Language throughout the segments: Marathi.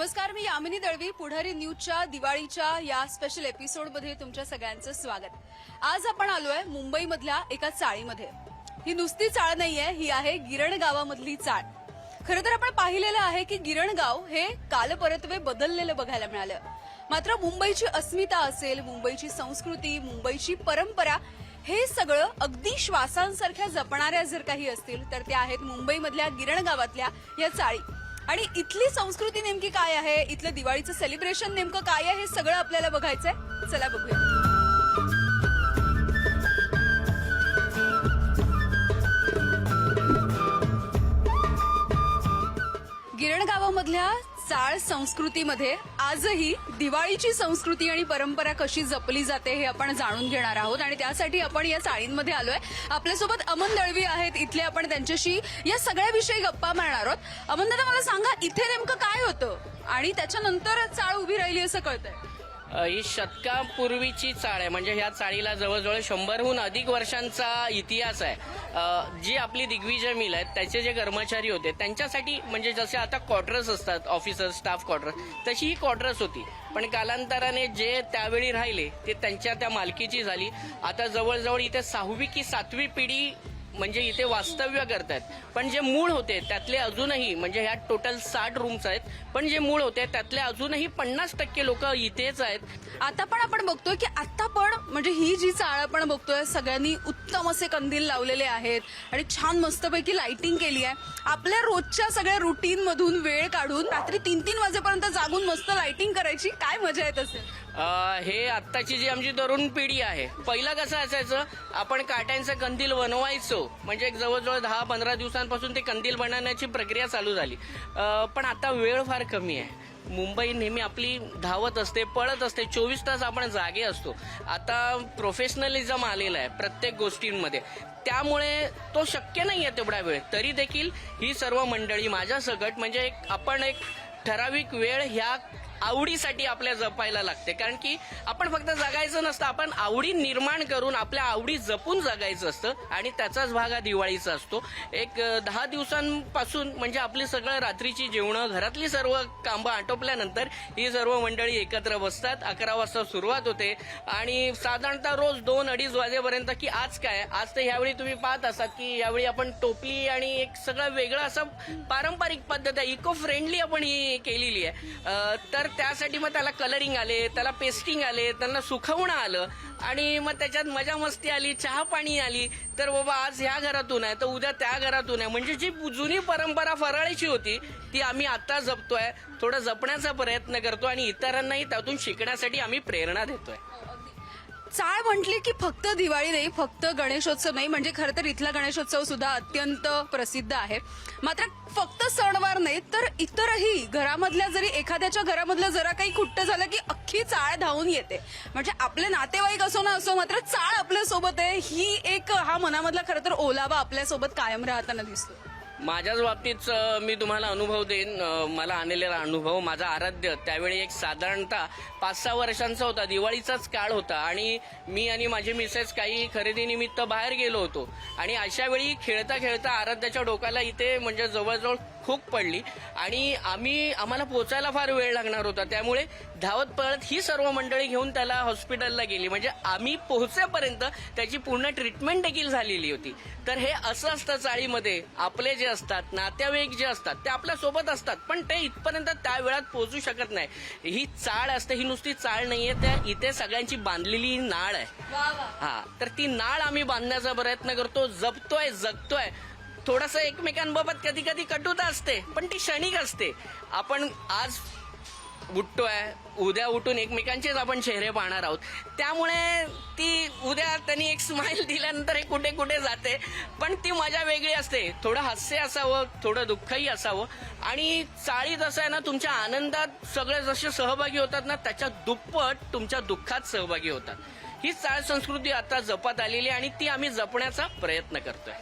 नमस्कार, मी यामिनी दळवी. पुढारी न्यूजच्या दिवाळीच्या या स्पेशल एपिसोडमध्ये तुमच्या सगळ्यांचं स्वागत. आज आपण आलोय मुंबईमधल्या एका चाळीमध्ये. ही नुसती चाळ नाहीये, ही आहे गिरण गावामधली चाळ. खरं तर आपण पाहिलेलं आहे की गिरण गाव हे कालपरत्वे बदललेलं बघायला मिळालं. मात्र मुंबईची अस्मिता असेल, मुंबईची संस्कृती, मुंबईची परंपरा हे सगळं अगदी श्वासांसारख्या जपणाऱ्या जर काही असतील तर त्या आहेत मुंबईमधल्या गिरण गावातल्या या चाळी. आणि इथली संस्कृती नेमकी काय आहे, इथलं दिवाळीचं सेलिब्रेशन नेमकं काय आहे, हे सगळं आपल्याला बघायचंय. चला बघूया. गिरण गावामधल्या चाळ संस्कृतीमध्ये आजही दिवाळीची संस्कृती आणि परंपरा कशी जपली जाते हे आपण जाणून घेणार आहोत. आणि त्यासाठी आपण या चाळींमध्ये आलोय. आपल्यासोबत अमन दळवी आहेत. इथले आपण त्यांच्याशी या सगळ्याविषयी गप्पा मारणार आहोत. अमन दादा, मला सांगा, इथे नेमकं काय होतं आणि त्याच्यानंतर चाळ उभी राहिली असं कळतंय? ही शतकापूर्वीची चाळ आहे. म्हणजे ह्या चाळीला जवळजवळ 100हून अधिक वर्षांचा इतिहास आहे. जी आपली दिग्विजय मिल आहेत त्याचे जे कर्मचारी होते त्यांच्यासाठी, म्हणजे जसे आता क्वार्टर्स असतात, ऑफिसर्स स्टाफ क्वार्टर्स, तशी ही क्वार्टर्स होती. पण कालांतराने जे त्यावेळी राहिले ते त्यांच्या त्या मालकीची झाली. आता जवळजवळ इथे 6वी की 7वी पिढी म्हणजे इथे वास्तव्य करतायत. पण जे मूळ होते त्यातले अजूनही, म्हणजे ह्या टोटल 60 रूम्स आहेत, पण जे मूळ होते त्यातले अजूनही 50% लोक इथेच आहेत. आता पण आपण बघतोय की आता पण म्हणजे ही जी चाळ आपण बघतोय, सगळ्यांनी उत्तम असे कंदील लावलेले आहेत आणि छान मस्तपैकी लाइटिंग केली आहे. आपल्या रोजच्या सगळ्या रुटीन मधून वेळ काढून रात्री 3-3 वाजेपर्यंत जागून मस्त लाइटिंग करायची काय मजा येत असेल. हे आत्ताची जी आमची तरुण पिढी आहे, पहिलं कसं असायचं, आपण काट्यांचं कंदील बनवायचो. म्हणजे जवळजवळ 10-15 दिवसांपासून ते कंदील बनवण्याची प्रक्रिया चालू झाली. पण आता वेळ फार कमी आहे. मुंबई नेहमी आपली धावत असते, पळत असते, 24 तास आपण जागे असतो. आता प्रोफेशनलिझम आलेला आहे प्रत्येक गोष्टींमध्ये, त्यामुळे तो शक्य नाही आहे तेवढा वेळ. तरी देखील ही सर्व मंडळी माझ्या सकट, म्हणजे आपण एक ठराविक वेळ ह्या आवडीसाठी आपल्या जपायला लागते. कारण की आपण फक्त जगायचं नसतं, आपण आवडी निर्माण करून आपल्या आवडी जपून जगायचं असतं. आणि त्याचाच भाग हा दिवाळीचा असतो. एक 10 दिवसांपासून म्हणजे आपली सगळं रात्रीची जेवणं, घरातली सर्व कामं आटोपल्यानंतर ही सर्व मंडळी एकत्र बसतात. 11 वाजता सुरुवात होते आणि साधारणतः रोज 2-2:30 वाजेपर्यंत की आज काय. आज तर ह्यावेळी तुम्ही पाहत असाल की यावेळी आपण टोपली आणि एक सगळं वेगळं असं पारंपरिक पद्धत आहे, इको फ्रेंडली आपण ही केलेली आहे. तर त्यासाठी मग त्याला कलरिंग आले, त्याला पेस्टिंग आले, त्यांना सुकवणं आलं आणि मग त्याच्यात मजा मस्ती आली, चहा पाणी आली. तर बाबा आज ह्या घरातून आहे तर उद्या त्या घरातून आहे. म्हणजे जी जुनी परंपरा फराळीची होती ती आम्ही आता जपतोय, थोडं जपण्याचा प्रयत्न करतो आणि इतरांनाही त्यातून शिकण्यासाठी आम्ही प्रेरणा देतोय. चाळ म्हटली की फक्त दिवाळी नाही, फक्त गणेशोत्सव नाही. म्हणजे खरं तर इथला गणेशोत्सव सुद्धा अत्यंत प्रसिद्ध आहे. मात्र फक्त सणवार नाही तर इतरही घरामधल्या, जरी एखाद्याच्या घरामधलं जरा काही खुट्ट झालं की अख्खी चाळ धावून येते. म्हणजे आपले नातेवाईक असो ना असो, मात्र चाळ आपल्या सोबत आहे, ही एक हा मनामधला खरं तर ओलावा आपल्यासोबत कायम राहताना दिसतो. माझ्याच बाबतीत मी तुम्हाला अनुभव देईन. मला आलेला अनुभव, माझा आराध्य त्यावेळी एक साधारणतः 5-6 वर्षांचा होता. दिवाळीचाच काळ होता आणि मी आणि माझी मिसेस काही खरेदीनिमित्त बाहेर गेलो होतो. आणि अशा वेळी खेळता खेळता आराध्याच्या डोक्याला इथे म्हणजे जवळजवळ खूप पडली आणि आम्हाला पोचायला फार वेळ लागणार होता. त्यामुळे धावत पळत ही सर्व मंडळी घेऊन त्याला हॉस्पिटलला गेली. म्हणजे आम्ही पोहोचेपर्यंत त्याची पूर्ण ट्रीटमेंट देखील झालेली होती. तर हे असं असतं चाळीमध्ये, आपले जे असतात नातेवाईक जे असतात ते आपल्या सोबत असतात, पण ते इथपर्यंत त्या वेळात पोहोचू शकत नाही. ही चाळ असते, ही नुसती चाळ नाहीये, त्या इथे सगळ्यांची बांधलेली नाळ आहे. हा, तर ती नाळ आम्ही बांधण्याचा प्रयत्न करतो, जपतोय, जगतोय. थोडंसं एकमेकांबाबत कधी कधी कटुता असते, पण ती क्षणिक असते. आपण आज उठतोय, उद्या उठून एकमेकांचेच आपण चेहरे पाहणार आहोत. त्यामुळे ती उद्या त्यांनी एक स्माइल दिल्यानंतर हे कुठे कुठे जाते, पण ती मजा वेगळी असते. थोडं हास्य असावं, थोडं दुःखही असावं. आणि चाळीत असं आहे ना, तुमच्या आनंदात सगळे जसे सहभागी होतात ना, त्याच्या दुप्पट तुमच्या दुःखात सहभागी होतात. ही चाळ संस्कृती आता जपत आलेली आणि ती आम्ही जपण्याचा प्रयत्न करतोय.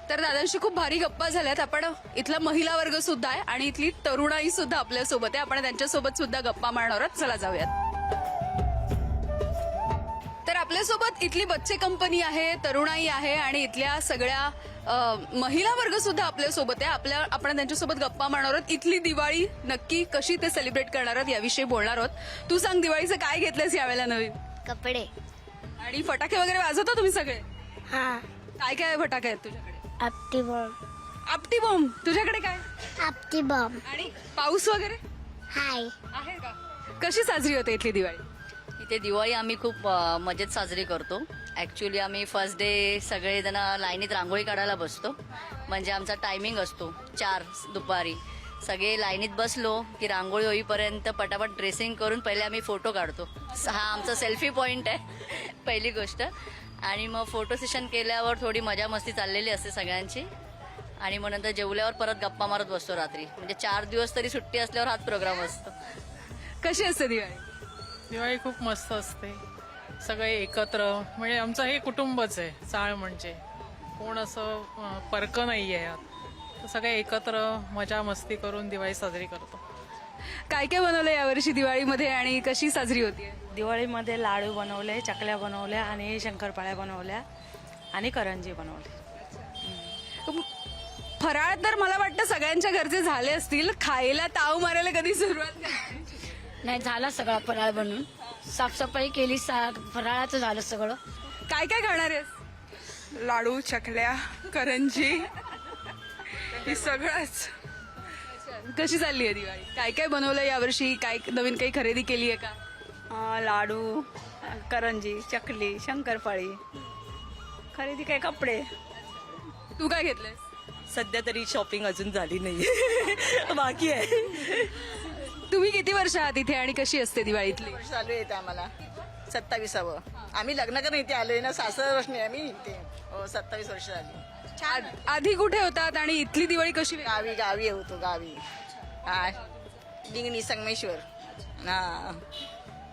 तर दादांशी खूप भारी गप्पा झाल्यात. आपण इथला महिला वर्ग सुद्धा आहे आणि इथली तरुणाई सुद्धा आपल्या सोबत आहे. आपण त्यांच्यासोबत सुद्धा गप्पा मारणार आहोत. चला जाऊयात. तर आपल्यासोबत इथली बच्चे कंपनी आहे, तरुणाई आहे आणि इथल्या सगळ्या महिला वर्ग सुद्धा आपल्यासोबत आहे. आपण त्यांच्यासोबत गप्पा मारणार आहोत. इथली दिवाळी नक्की कशी ते सेलिब्रेट करणार आहोत याविषयी बोलणार आहोत. तू सांग, दिवाळीचं काय घेतलंस यावेळेला नवीन? कपडे. आणि फटाके वगैरे वाजवता तुम्ही सगळे? हा. काय काय फटाके आहेत तुझ्याकडे? आपटी बॉम्ब. आपटी बॉम्ब. तुझ्याकडे काय? आपटी बॉम्ब. आणि पाऊस वगैरे हाय. आहे का? कशी साजरी होते इथली दिवाळी? इथे दिवाळी आम्ही खूप मजेत साजरी करतो. ॲक्च्युली आम्ही फर्स्ट डे सगळेजण लाईनीत रांगोळी काढायला बसतो. म्हणजे आमचा टायमिंग असतो 4 दुपारी. सगळे लाईनीत बसलो की रांगोळी होईपर्यंत पटापट ड्रेसिंग करून पहिले आम्ही फोटो काढतो. हा आमचा सेल्फी पॉईंट आहे पहिली गोष्ट. आणि मग फोटो सेशन केल्यावर थोडी मजा मस्ती चाललेली असते सगळ्यांची. आणि मग नंतर जेवल्यावर परत गप्पा मारत बसतो रात्री. म्हणजे 4 दिवस तरी सुट्टी असल्यावर हाच प्रोग्राम असतो. कशी असते दिवाळी? दिवाळी खूप मस्त असते. सगळे एकत्र, म्हणजे आमचं हे कुटुंबच आहे. चाळ म्हणजे कोण असं परकं नाही आहे यात. तर सगळे एकत्र मजा मस्ती करून दिवाळी साजरी करतो. काय काय बनवलं यावर्षी दिवाळीमध्ये आणि कशी साजरी होतीये? दिवाळीमध्ये लाडू बनवले, चकल्या बनवल्या आणि शंकरपाळ्या बनवल्या आणि करंजी बनवली. फराळ तर मला वाटतं सगळ्यांच्या घरचे झाले असतील. खायला ताव मारायला कधी सुरुवात केली? नाही, झाला सगळा फराळ बनवून. साफसफाई केली, फराळाचं झालं सगळं. काय काय खाणार आहेस? लाडू, चकल्या, करंजी, हे सगळंच. कशी चालली आहे दिवाळी? काय काय बनवलं यावर्षी? काय नवीन काही खरेदी केली आहे का? लाडू, करंजी, चकली, शंकरपाळी, खरेदी काय कपडे. तू काय घेतलंयस? सध्या तरी शॉपिंग अजून झाली नाही बाकी आहे. तुम्ही किती वर्ष आहात इथे आणि कशी असते दिवाळीतली? चालू येते आम्हाला 27वी. आम्ही लग्न करून इथे आलोय ना, सासर वर्ष नाही आम्ही इथे. 27 वर्ष झाली. आधी कुठे होतात आणि इथली दिवाळी कशी? गावी गावी होतो गावी. हा, डिंगणी संगमेश्वर. हा.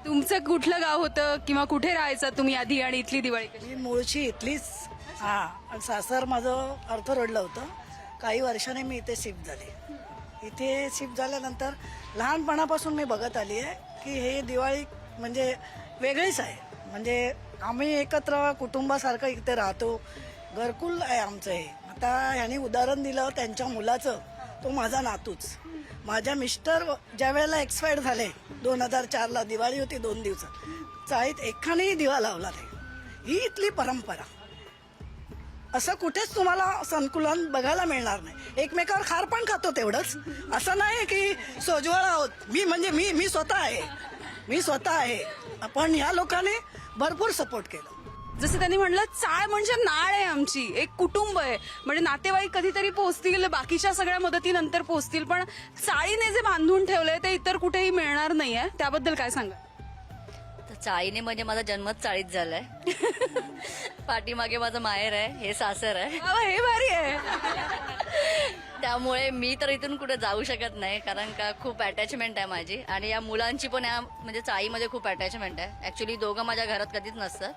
तुमचं कुठलं गाव होतं किंवा कुठे राहायचं तुम्ही आधी आणि इथली दिवाळी कशी? मी मूळची इथलीच. हा, सासर माझं अर्थ रोडलं होतं. काही वर्षाने मी इथे शिफ्ट झाले. इथे शिफ्ट झाल्यानंतर लहानपणापासून मी बघत आली आहे की हे दिवाळी म्हणजे वेगळीच आहे. म्हणजे आम्ही एकत्र कुटुंबासारखं इथे राहतो. घरकुल आहे आमचं हे. आता ह्याने उदाहरण दिलं त्यांच्या मुलाचं, तो माझा नातूच. माझ्या मिस्टर ज्या वेळेला एक्सपायर झाले 2004ला, दिवाळी होती 2 दिवसात, चाळीत एकानेही दिवा लावला नाही. ही इथली परंपरा. असं कुठेच तुम्हाला संकुलन बघायला मिळणार नाही. एकमेकावर खार पण खातो तेवढंच. असं नाही की सोज्वळ आहोत. मी स्वतः आहे. पण ह्या लोकांनी भरपूर सपोर्ट केला. जसं त्यांनी म्हणलं, चाळ म्हणजे नाळ आहे आमची, एक कुटुंब आहे. म्हणजे नातेवाईक कधीतरी पोहोचतील, बाकीच्या सगळ्या मदतीनंतर पोहोचतील, पण चाळीने जे बांधून ठेवलंय ते इतर कुठेही मिळणार नाहीये. त्याबद्दल काय सांगा? तर चाळीने म्हणजे माझा जन्मच चाळीत झालाय. पाठीमागे माझं माहेर आहे, हे सासर आहे. हे भारी आहे. त्यामुळे मी तर इथून कुठे जाऊ शकत नाही, कारण का खूप अटॅचमेंट आहे माझी. आणि या मुलांची पण या म्हणजे चाळीमध्ये खूप अटॅचमेंट आहे. ऍक्च्युली दोघं माझ्या घरात कधीच नसतं.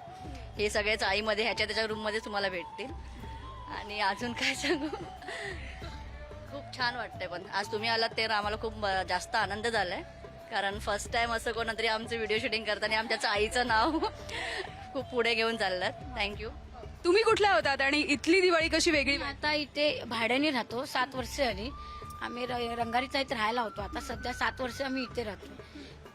हे सगळे चाळीमध्ये ह्याच्या त्याच्या रूममध्ये तुम्हाला भेटतील. आणि अजून काय सांगू, खूप छान वाटतंय. पण आज तुम्ही आलात ते आम्हाला खूप जास्त आनंद झालाय. कारण फर्स्ट टाइम असं कोणतरी आमचं व्हिडिओ शूटिंग करताना आमच्या चाळीचं नाव खूप पुढे घेऊन चाललात. थँक्यू. तुम्ही कुठल्या होतात आणि इथली दिवाळी कशी वेगळी? आता इथे भाड्याने राहतो. 7 वर्ष झाली. आम्ही रंगारीचा इथे राहायला होतो. आता सध्या 7 वर्ष आम्ही इथे राहतो.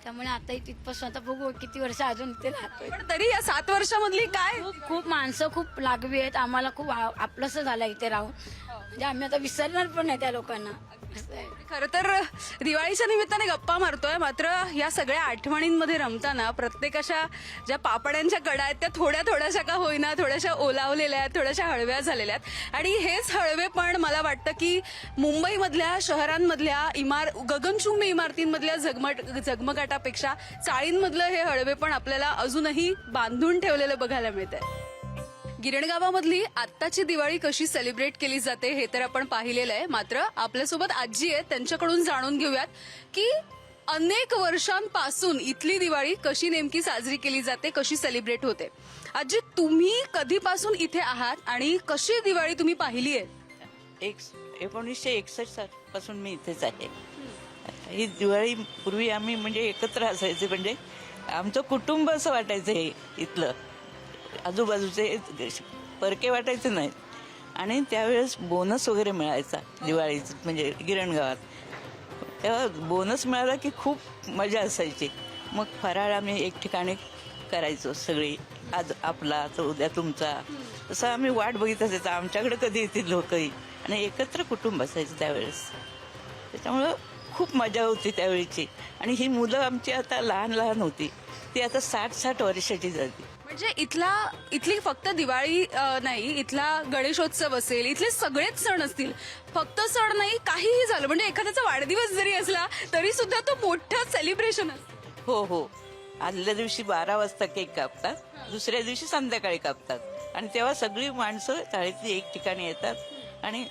त्यामुळे आता तिथपासून आता बघू किती वर्ष अजून इथे राहतोय. पण तरी या 7 वर्षामधली काय? खूप माणसं खूप लागवी आहेत. आम्हाला खूप आपलंसं झालं इथे राहून. म्हणजे आम्ही आता विसरणार पण नाही त्या लोकांना. खरं तर दिवाळीच्या निमित्ताने गप्पा मारतोय, मात्र या सगळ्या आठवणींमध्ये रमताना प्रत्येकाच्या ज्या पापड्यांच्या कडा आहेत त्या थोड्या थोड्याशा का होईना थोड्याशा ओलावलेल्या आहेत, थोड्याशा हळव्या झालेल्या आहेत. आणि हेच हळवे पण मला वाटतं की मुंबईमधल्या शहरांमधल्या गगनचुंबी इमारतींमधल्या झगमगाटापेक्षा चाळींमधलं हे हळवे पण आपल्याला अजूनही बांधून ठेवलेलं बघायला मिळतंय. गिरणगावामधली आत्ताची दिवाळी कशी सेलिब्रेट केली जाते हे तर आपण पाहिलेलं आहे. मात्र आपल्यासोबत आजी आहेत, त्यांच्याकडून जाणून घेऊयात की अनेक वर्षांपासून इथली दिवाळी कशी नेमकी साजरी केली जाते, कशी सेलिब्रेट होते. आजी, तुम्ही कधीपासून इथे आहात आणि कशी दिवाळी तुम्ही पाहिली आहे? 1961 पासून मी इथेच आहे. ही दिवाळी पूर्वी आम्ही म्हणजे एकत्र असायचे. म्हणजे आमचं कुटुंब असं वाटायचं हे इथलं. आजूबाजूचे परके वाटायचे नाहीत. आणि त्यावेळेस बोनस वगैरे मिळायचा दिवाळीचं, म्हणजे गिरणगावात. तेव्हा बोनस मिळाला की खूप मजा असायची. मग फराळ आम्ही एक ठिकाणी करायचो सगळी, आज आपला तर उद्या तुमचा, तसं आम्ही वाट बघित असायचं आमच्याकडे कधी येतील लोकही. आणि एकत्र कुटुंब असायचं त्यावेळेस, त्याच्यामुळं खूप मजा होती त्यावेळीची. आणि ही मुलं आमची आता लहान लहान होती, ती आता 60-60 वर्षाची झाली. म्हणजे इथली फक्त दिवाळी नाही, इथला गणेशोत्सव असेल, इथले सगळेच सण असतील, फक्त सण नाही काहीही झालं म्हणजे एखाद्याचा वाढदिवस जरी असला तरी सुद्धा तो मोठा सेलिब्रेशन असतो. हो हो, आदल्या दिवशी 12 वाजता केक कापतात, दुसऱ्या दिवशी संध्याकाळी कापतात. आणि तेव्हा सगळी माणसं चाळीतली एक ठिकाणी येतात आणि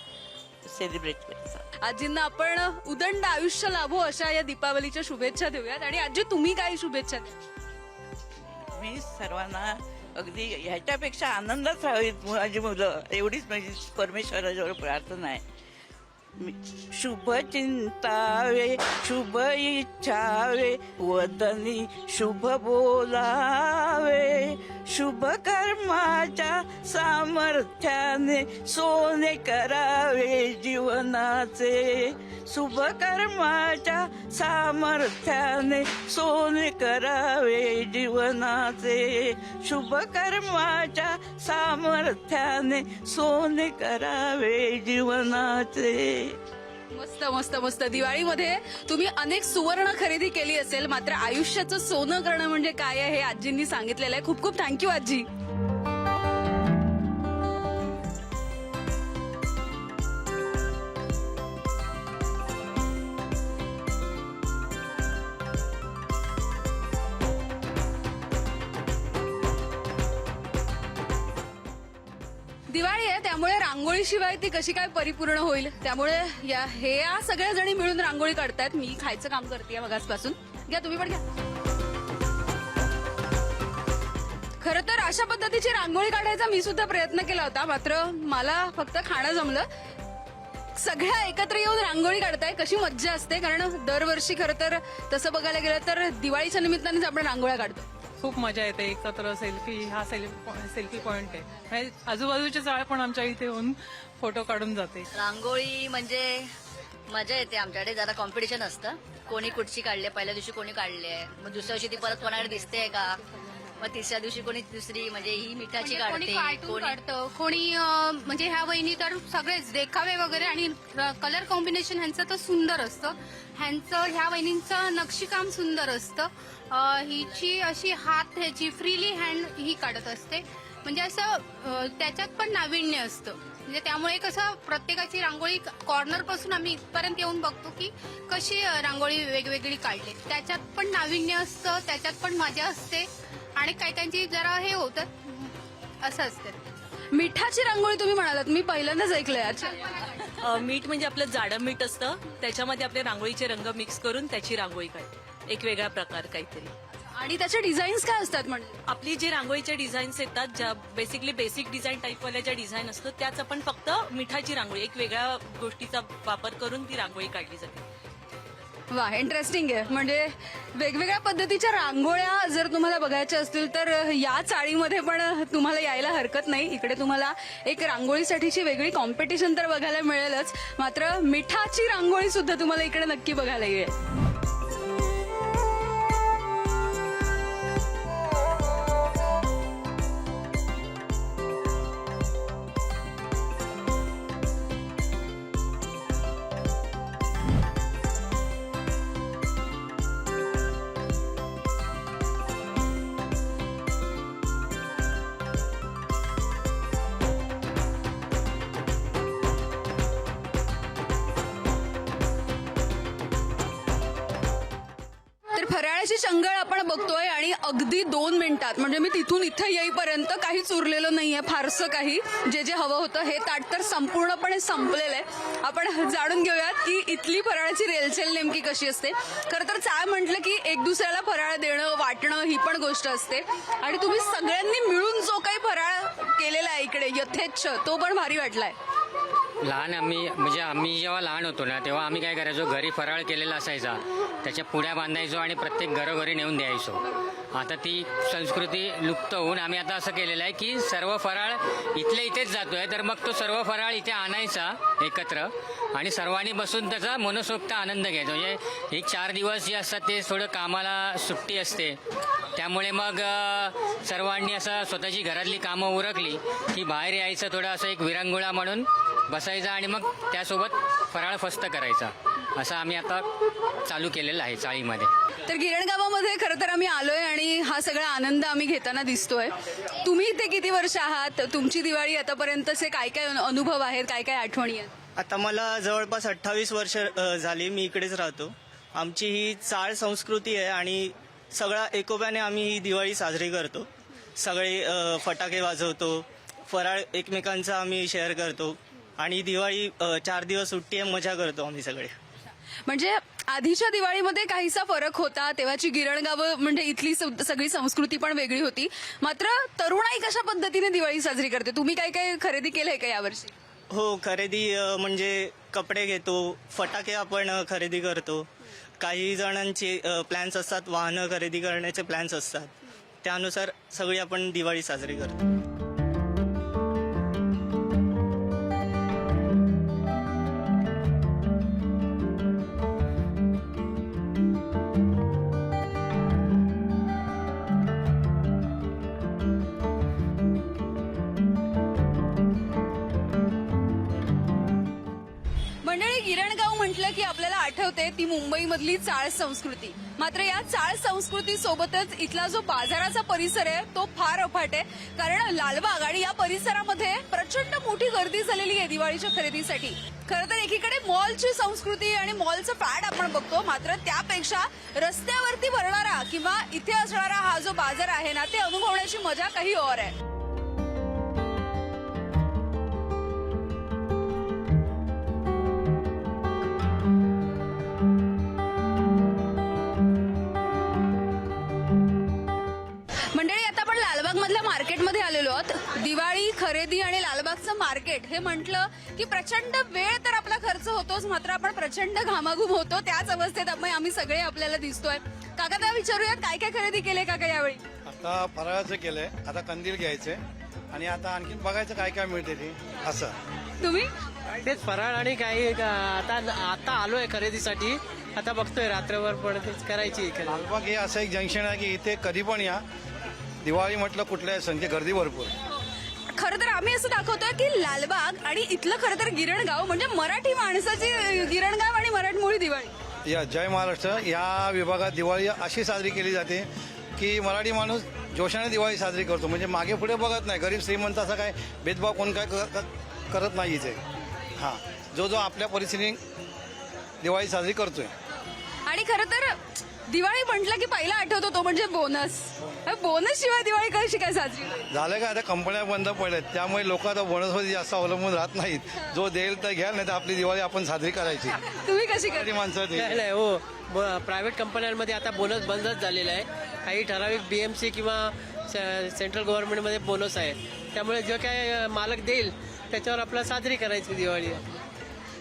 सेलिब्रेट करतात. आजींना आपण उदंड आयुष्य लाभो अशा या दीपावलीच्या शुभेच्छा देऊयात. आणि आजी तुम्ही काय शुभेच्छा द्या? मी सर्वांना अगदी ह्याच्यापेक्षा आनंदात राहावीत माझी मुलं, एवढीच माझी परमेश्वराजवळ प्रार्थना आहे. शुभ चिंतावे शुभ इच्छावे वदनी शुभ बोलावे, शुभ कर्माच्या सामर्थ्याने सोने करावे जीवनाचे, शुभ कर्माच्या सामर्थ्याने सोने करावे जीवनाचे, शुभ कर्माच्या सामर्थ्याने सोने करावे जीवनाचे. मस्त मस्त मस्त. दिवाळीमध्ये तुम्ही अनेक सुवर्ण खरेदी केली असेल, मात्र आयुष्याचं सोनं करणं म्हणजे काय आहे हे आजींनी सांगितलेलं आहे. खूप खूप थँक्यू आजी. दिवाळी आहे त्यामुळे रांगोळीशिवाय ती कशी काय परिपूर्ण होईल, त्यामुळे या सगळ्या जणी मिळून रांगोळी काढतायत. मी खायचं काम करते मगासपासून. घ्या तुम्ही पण घ्या. खरं तर अशा पद्धतीची रांगोळी काढायचा मी सुद्धा प्रयत्न केला होता, मात्र मला फक्त खाणं जमलं. सगळ्या एकत्र येऊन रांगोळी काढताय, कशी मज्जा असते. कारण दरवर्षी खरं तर तसं बघायला गेलं तर दिवाळीच्या निमित्तानेच आपण रांगोळ्या काढतो. खूप मजा येते एकत्र. सेल्फी हा सेल्फी पॉइंट आहे. म्हणजे आजूबाजूचे जाळ पण आमच्या इथे येऊन फोटो काढून जाते. रांगोळी म्हणजे मजा येते. आमच्याकडे जरा कॉम्पिटिशन असतं, कोणी कुठची काढले, पहिल्या दिवशी कोणी काढले, मग दुसऱ्या दिवशी ती परत कोणाकडे दिसते का, मग तिसऱ्या दिवशी कोणी दुसरी, म्हणजे ही मिठाची काढते, कोणी काढतं, कोणी म्हणजे ह्या वहिनी तर सगळेच देखावे वगैरे. आणि कलर कॉम्बिनेशन ह्यांचं तर सुंदर असतं. ह्या वहिनींचं नक्षीकाम सुंदर असतं. हिची अशी हात ह्याची फ्रीली हँड ही काढत असते. म्हणजे असं त्याच्यात पण नाविन्य असतं. म्हणजे त्यामुळे कसं प्रत्येकाची रांगोळी कॉर्नर पासून आम्ही इथपर्यंत येऊन बघतो की कशी रांगोळी वेगवेगळी काढली. त्याच्यात पण नाविन्य असतं, त्याच्यात पण मजा असते. आणि काही जरा हे होतं असं असतं. मिठाची रांगोळी तुम्ही म्हणालात, मी पहिल्यांदाच ऐकलंय. अच्छा. मीठ म्हणजे आपलं जाडं मीठ असतं, त्याच्यामध्ये आपले रांगोळीचे रंग मिक्स करून त्याची रांगोळी काढते, एक वेगळा प्रकार काहीतरी. आणि त्याचे डिझाईन्स काय असतात? म्हणजे आपली जे रांगोळीचे डिझाईन्स येतात, ज्या बेसिकली बेसिक डिझाईन टाईपवाल्या ज्या डिझाईन असतो त्याच आपण फक्त मिठाची रांगोळी, एक वेगळ्या गोष्टीचा वापर करून ती रांगोळी काढली जाते. वा, इंटरेस्टिंग आहे. म्हणजे वेगवेगळ्या पद्धतीच्या रांगोळ्या जर तुम्हाला बघायच्या असतील तर या चाळीमध्ये पण तुम्हाला यायला हरकत नाही. इकडे तुम्हाला एक रांगोळीसाठीची वेगळी कॉम्पिटिशन तर बघायला मिळेलच, मात्र मिठाची रांगोळी सुद्धा तुम्हाला इकडे नक्की बघायला येईल. फराळाची चंगळ आपण बघतोय आणि अगदी 2 मिनिटात, म्हणजे मी तिथून इथे येईपर्यंत काहीच उरलेलं नाहीये फारसं काही. जे जे हवं होतं हे ताट तर संपूर्णपणे संपलेलं आहे. आपण जाणून घेऊयात की इथली फराळाची रेलचेल नेमकी कशी असते. खरं तर चाळ म्हटलं की एक दुसऱ्याला फराळ देणं, वाटणं ही पण गोष्ट असते. आणि तुम्ही सगळ्यांनी मिळून जो काही फराळ केलेला आहे इकडे यथेच्छ, तो पण भारी वाटलाय. आम्ही जेव्हा लहान होतो ना तेव्हा आम्ही काय करायचो, घरी फराळ केलेला असायचा त्याच्या पुड्या बांधायचो आणि प्रत्येक घरोघरी नेऊन द्यायचो. आता ती संस्कृती लुप्त होऊन आम्ही आता असं केलेलं आहे की सर्व फराळ इथल्या इथेच जातोय, तर मग तो सर्व फराळ इथे आणायचा एकत्र आणि सर्वांनी बसून त्याचा मनसोक्त आनंद घ्यायचा. म्हणजे एक 4 दिवस जे असतात ते थोडं कामाला सुट्टी असते, त्यामुळे मग सर्वांनी असं स्वतःची घरातली कामं उरकली की बाहेर यायचं, थोडं असं एक विरंगुळा म्हणून बसायचा आणि मग त्यासोबत फराळ फस्त करायचा. असं आम्ही आता चालू केलेलं आहे चाळीमध्ये. तर गिरणगावामध्ये खरं तर आम्ही आलोय आणि हा सगळा आनंद आम्ही घेताना दिसतोय. तुम्ही इथे किती वर्ष आहात? तुमची दिवाळी आतापर्यंतचे काय काय अनुभव आहेत, काय काय आठवणी आहेत? आता मला जवळपास 28 वर्ष झाली, मी इकडेच राहतो. आमची ही चाळ संस्कृती आहे आणि सगळ्या एकोप्याने आम्ही ही दिवाळी साजरी करतो. सगळे फटाके वाजवतो, फराळ एकमेकांचा आम्ही शेअर करतो आणि दिवाळी 4 दिवस सुट्टी आहे, मजा करतो आम्ही सगळे. म्हणजे आधीच्या दिवाळीमध्ये काहीसा फरक होता, तेव्हाची गिरणगावं म्हणजे इथली सगळी संस्कृती पण वेगळी होती. मात्र तरुणाई कशा पद्धतीने दिवाळी साजरी करते? तुम्ही काय काय खरेदी केलंय का यावर्षी? हो, खरेदी म्हणजे कपडे घेतो, फटाके आपण खरेदी करतो. काही जणांचे प्लॅन्स असतात, वाहनं खरेदी करण्याचे प्लॅन्स असतात, त्यानुसार सगळी आपण दिवाळी साजरी करतो. मंडळी, गिरणगाव म्हटलं की आपल्याला आठवते ती मुंबईमधली चाळ संस्कृती. मात्र या चाळ संस्कृती सोबतच इथला जो बाजाराचा परिसर आहे तो फार अफाट आहे. कारण लालबाग आणि या परिसरामध्ये प्रचंड मोठी गर्दी झालेली आहे दिवाळीच्या खरेदीसाठी. खरं तर एकीकडे मॉलची संस्कृती आणि मॉलचं फॅड आपण बघतो, मात्र त्यापेक्षा रस्त्यावरती भरणारा किंवा इथे असणारा हा जो बाजार आहे ना, ते अनुभवण्याची मजा काही और आहे. मंडळी, आता आपण लालबाग मधल्या मार्केटमध्ये आलेलो आहोत. दिवाळी खरेदी आणि लालबागचं मार्केट हे म्हटलं की प्रचंड वेळ तर आपला खर्च होतोच, मात्र आपण प्रचंड घामाघूम होतो. त्याच अवस्थेत आम्ही सगळे आपल्याला दिसतोय. काका, त्या विचारूयात काय काय खरेदी केले काका यावेळी? आता फराळाचं केलंय, आता कंदील घ्यायचे आणि आता आणखीन बघायचं काय काय मिळते ते. असं तुम्ही? तेच फराळ आणि काही आता आलोय खरेदीसाठी. आता बघतोय रात्रभर पण तेच करायची. लालबाग हे असं एक जंक्शन आहे की इथे कधी पण या, दिवाळी म्हटलं कुठल्याही सणची गर्दी भरपूर. खरं तर आम्ही असं दाखवतोय की लालबाग आणि इथलं खरं तर गिरणगाव म्हणजे मराठी माणसाची गिरणगाव आणि मराठमोळी दिवाळी. या जय महाराष्ट्र या विभागात दिवाळी अशी साजरी केली जाते की मराठी माणूस जोशाने दिवाळी साजरी करतो. म्हणजे मागे पुढे बघत नाही, गरीब श्रीमंत असा काय भेदभाव कोण काय करत नाही इथे. हां, जो आपल्या परिस्थितीने दिवाळी साजरी करतोय. आणि खरं तर दिवाळी म्हटलं की पहिला आठवतो तो म्हणजे बोनस. बोनस शिवाय दिवाळी कशी काय साजरी झालं का? आता कंपन्या बंद पडल्यात, त्यामुळे लोक आता बोनसमध्ये जास्त अवलंबून राहत नाहीत. जो देईल तर घ्याल, नाही तर आपली दिवाळी आपण साजरी करायची. तुम्ही कशी करता? माणसं नाही हो, प्रायव्हेट कंपन्यांमध्ये आता बोनस बंदच झालेला आहे. काही ठराविक BMC किंवा सेंट्रल गव्हर्नमेंटमध्ये बोनस आहे, त्यामुळे जे काय मालक देईल त्याच्यावर आपल्याला साजरी करायची दिवाळी.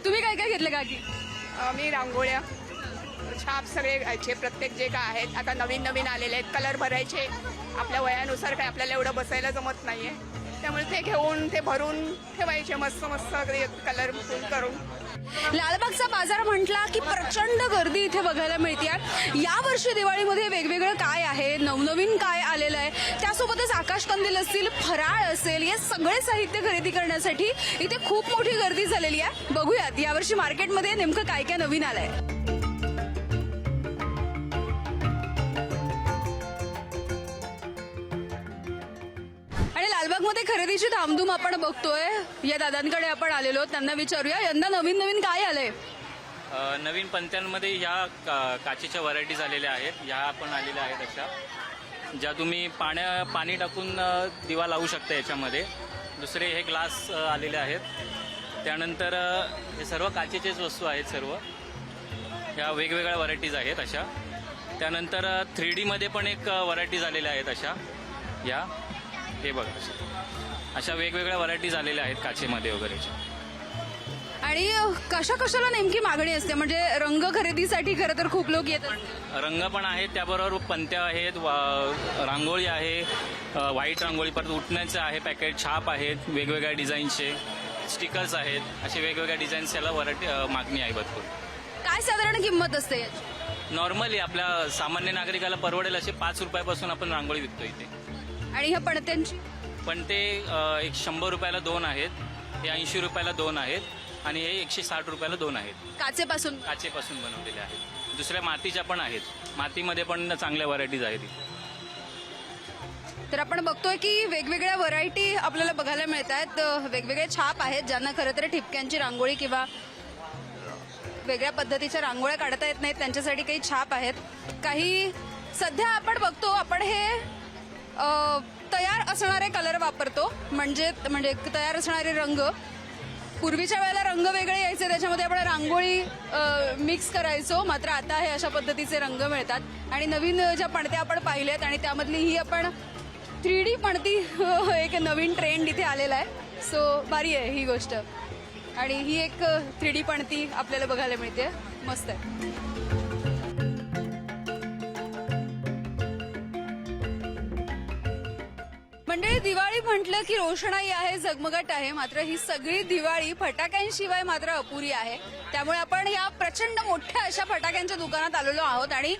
तुम्ही काय काय घेतलं काकी? मी रांगोळ्या, छाप सगळे घ्यायचे, प्रत्येक जे काय आहेत. आता नवीन नवीन आलेले आहेत, कलर भरायचे. आपल्या वयानुसार काय आपल्याला एवढं बसायला जमत नाहीये, त्यामुळे ते घेऊन ते भरून ठेवायचे मस्त मस्त कलर करून. लालबागचा बाजार म्हटला की प्रचंड गर्दी इथे बघायला मिळते. या वर्षी दिवाळीमध्ये वेगवेगळं काय आहे, नवनवीन काय आलेलं आहे, त्यासोबतच आकाशकंदील असतील, फराळ असेल, हे सगळे साहित्य खरेदी करण्यासाठी इथे खूप मोठी गर्दी झालेली आहे. बघूयात यावर्षी मार्केटमध्ये नेमकं काय काय नवीन आलंय. आणि लालबागमध्ये खरेदीची धामधूम आपण बघतोय. या दादांकडे आपण आलेलो, त्यांना विचारूया यंदा नवीन नवीन काय आलंय. नवीन पंत्यांमध्ये ह्या काचेच्या व्हरायटीज आलेल्या आहेत. ह्या पण आलेल्या आहेत अशा, ज्या तुम्ही पाणी टाकून दिवा लावू शकता याच्यामध्ये. दुसरे हे ग्लास आलेले आहेत. त्यानंतर हे सर्व काचेचेच वस्तू आहेत सर्व. ह्या वेगवेगळ्या व्हरायटीज आहेत अशा. त्यानंतर 3D मध्ये पण एक व्हरायटीज आलेल्या आहेत अशा. या हे बघा, अशा वेगवेगळ्या व्हरायटीज आलेल्या आहेत काचेमध्ये वगैरे. आणि कशा कशाला नेमकी मागणी असते? म्हणजे रंग खरेदीसाठी खरं तर खूप लोक येत असतात. रंग पण आहेत, त्याबरोबर पंत्या आहेत, रांगोळी आहे, व्हाईट रांगोळी, परत उठण्याचं आहे पॅकेट, छाप आहेत वेगवेगळ्या डिझाईनचे, स्टिकर्स आहेत, असे वेगवेगळ्या डिझाईन्स याला मागणी आहे भरपूर. काय साधारण किंमत असते याची? नॉर्मली आपल्या सामान्य नागरिकाला परवडेल असे 5 रुपयापासून आपण रांगोळी विकतो इथे. आणि ह्या पणत्यांची? पण ते एक 100 रुपयाला 2 आहेत, हे 80 रुपयाला 2 आहेत आणि हे 160 रुपयाला 2 आहेत. काचेपासून बनवलेले आहेत. दुसऱ्या मातीच्या पण आहेत, मातीमध्ये पण चांगल्या व्हरायटीज आहेत. तर आपण बघतोय की वेगवेगळ्या व्हरायटी आपल्याला बघायला मिळत आहेत. वेगवेगळे छाप आहेत ज्यांना खरं तर ठिपक्यांची रांगोळी किंवा वेगळ्या पद्धतीच्या रांगोळ्या काढता येत नाहीत, त्यांच्यासाठी काही छाप आहेत. काही सध्या आपण बघतो, आपण हे तयार असणारे कलर वापरतो, म्हणजे तयार असणारे रंग. पूर्वीच्या वेळेला रंग वेगळे यायचे, त्याच्यामध्ये आपण रांगोळी मिक्स करायचो, मात्र आता हे अशा पद्धतीचे रंग मिळतात. आणि नवीन ज्या पणत्या आपण पाहिल्यात आणि त्यामधली ही आपण 3D पणती एक नवीन ट्रेंड इथे आलेला आहे. सो भारी आहे ही गोष्ट. आणि ही एक 3D पणती आपल्याला बघायला मिळते, मस्त आहे. मंडळी, दिवाळी म्हटलं की रोषणाई आहे, झगमगाट आहे, मात्र ही सगळी दिवाळी फटाक्यांशिवाय मात्र अपुरी आहे. त्यामुळे आपण या प्रचंड मोठ्या अशा फटाक्यांच्या दुकानात आलेलो आहोत आणि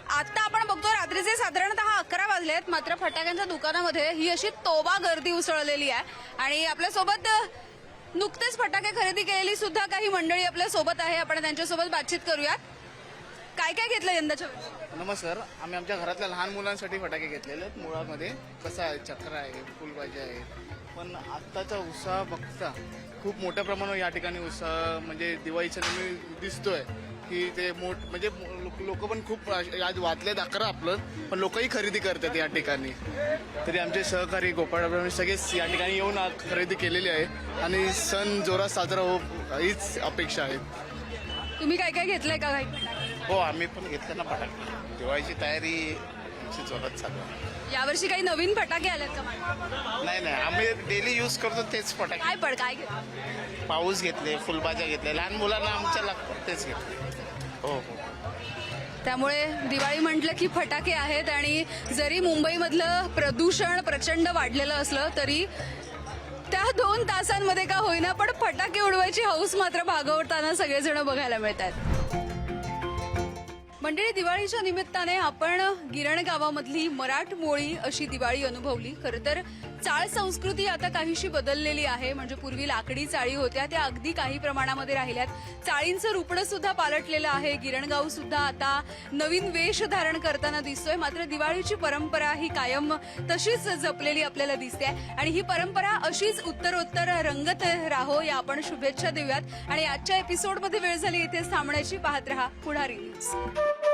आता आपण बघतो रात्रीचे साधारणतः 11 वाजले आहेत, मात्र फटाक्यांच्या दुकानामध्ये ही अशी तोबा गर्दी उसळलेली आहे. आणि आपल्यासोबत नुकतेच फटाके खरेदी केलेली सुद्धा काही मंडळी आपल्या सोबत आहे, आपण त्यांच्यासोबत बातचीत करूयात. काय काय घेतलं यंदाच्या वेळेस? नमस्कार, आम्ही आमच्या घरातल्या लहान मुलांसाठी फटाके घेतलेले आहेत. मुळामध्ये कसं आहे, चक्र आहे, फुलबाजी आहे, पण आत्ताचा उत्साह बघता खूप मोठ्या प्रमाणावर या ठिकाणी उत्साह म्हणजे दिवाळीच्या निमित्त दिसतोय की ते म्हणजे लोक पण खूप आज वाचलेत 11 आपलं, पण लोकही खरेदी करतात या ठिकाणी. तरी आमचे सहकारी गोपाळ सगळेच या ठिकाणी येऊन खरेदी केलेली आहे आणि सण जोरात साजरा हो हीच अपेक्षा आहे. तुम्ही काय काय घेतलंय का? काही हो, आम्ही पण घेतलं ना फटाके. दिवाळीची तयारी आमची जोरात चालू आहे. यावर्षी काही नवीन फटाके आलेत का? नाही, आम्ही डेली यूज करतो तेच फटाके. काय घेतलं? पाऊस घेतले, फुलभाज्या घेतल्या, लहान मुलांना आमच्या लागतात तेच घेतले. हो. त्यामुळे दिवाळी म्हटलं की फटाके आहेत. आणि जरी मुंबईमधलं प्रदूषण प्रचंड वाढलेलं असलं तरी त्या 2 तासांमध्ये का होईना पण फटाके उडवायची हौस मात्र भागवताना सगळेजण बघायला मिळतात. मंडळी, दिवाळीच्या निमित्ताने आपण गिरण गावामधली मराठमोळी अशी दिवाळी अनुभवली. खरं तर चाळ संस्कृती आता काहीशी बदललेली आहे. म्हणजे पूर्वी लाकडी चाळी होत्या, त्या अगदी काही प्रमाणामध्ये राहिल्यात. चाळींचं रुपणं सुद्धा पालटलेलं आहे. गिरणगाव सुद्धा आता नवीन वेश धारण करताना दिसतोय. मात्र दिवाळीची परंपरा ही कायम तशीच जपलेली आपल्याला दिसते आणि ही परंपरा अशीच उत्तरोत्तर रंगत राहो या आपण शुभेच्छा देऊयात. आणि आजच्या एपिसोडमध्ये वेळ झाली इथेच थांबण्याची. पाहत रहा पुढारी न्यूज.